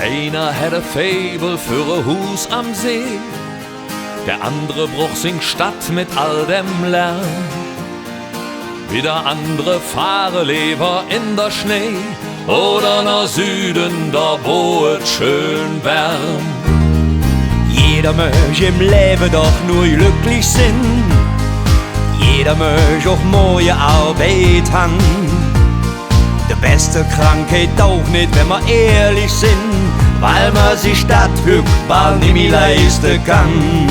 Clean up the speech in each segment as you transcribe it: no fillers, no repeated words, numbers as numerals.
Einer hätte Faible für ein Hus am See, der andere bruch sing Stadt mit all dem Lärm. Wieder andere fahre lieber in der Schnee oder nach Süden, da wo es schön wärm. Jeder möchte im Leben doch nur glücklich sein. Jeder möchte auch neue Arbeit haben. Die beste Krankheit auch nicht, wenn wir ehrlich sind, weil man sich das bald nicht mehr leisten kann.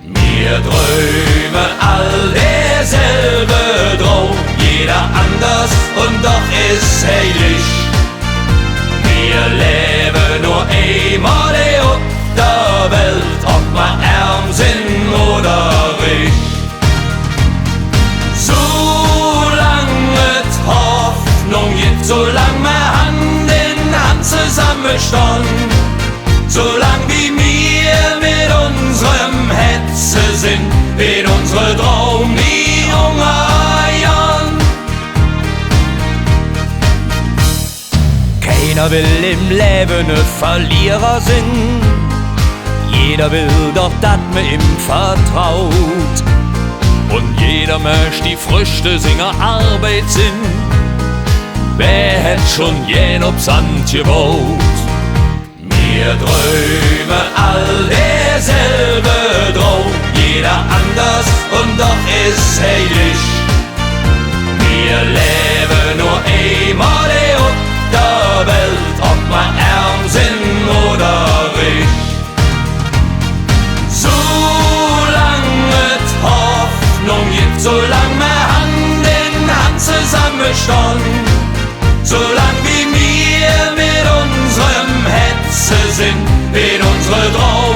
Wir träumen all derselbe Traum, jeder anders und doch ist heilig. Wir leben nur einmal auf der Welt, ob wir arm sind oder reich. Solange es Hoffnung gibt, solange wir Hand in Hand zusammenstehen, solange wie wir mit unserem Hetze sind, wird unsere Traum nie hungern. Keiner will im Leben ein Verlierer sein. Jeder will doch, dass man ihm vertraut. Und jeder möchte die Früchte seiner Arbeit sind. Wer hätt schon jen ob Sand gebaut? Wir träumen all derselbe Traum, jeder anders und doch ist heilig. Wir leben nur einmal auf der Welt, ob wir arm sind oder reich. Solange es Hoffnung gibt, solange wir Hand in Hand zusammenstehen, solange wie wir mit unserem Hetze sind, wird unsere Traum